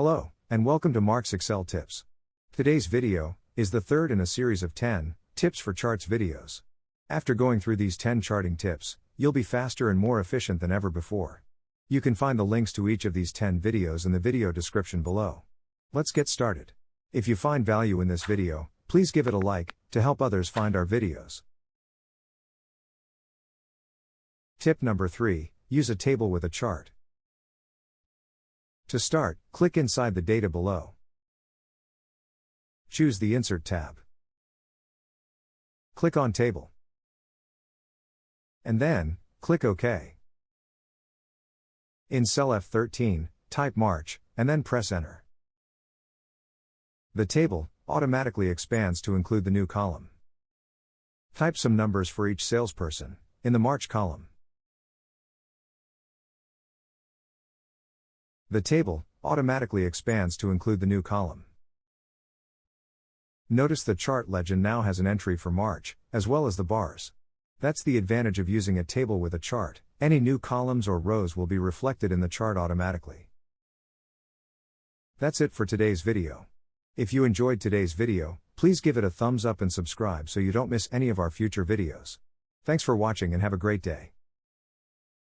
Hello, and welcome to Mark's Excel Tips. Today's video is the third in a series of 10 tips for charts videos. After going through these 10 charting tips, you'll be faster and more efficient than ever before. You can find the links to each of these 10 videos in the video description below. Let's get started. If you find value in this video, please give it a like to help others find our videos. Tip number 3, use a table with a chart. To start, click inside the data below. Choose the Insert tab. Click on Table. And then, click OK. In cell F13, type March, and then press Enter. The table automatically expands to include the new column. Type some numbers for each salesperson in the March column. The table automatically expands to include the new column. Notice the chart legend now has an entry for March, as well as the bars. That's the advantage of using a table with a chart. Any new columns or rows will be reflected in the chart automatically. That's it for today's video. If you enjoyed today's video, please give it a thumbs up and subscribe so you don't miss any of our future videos. Thanks for watching and have a great day.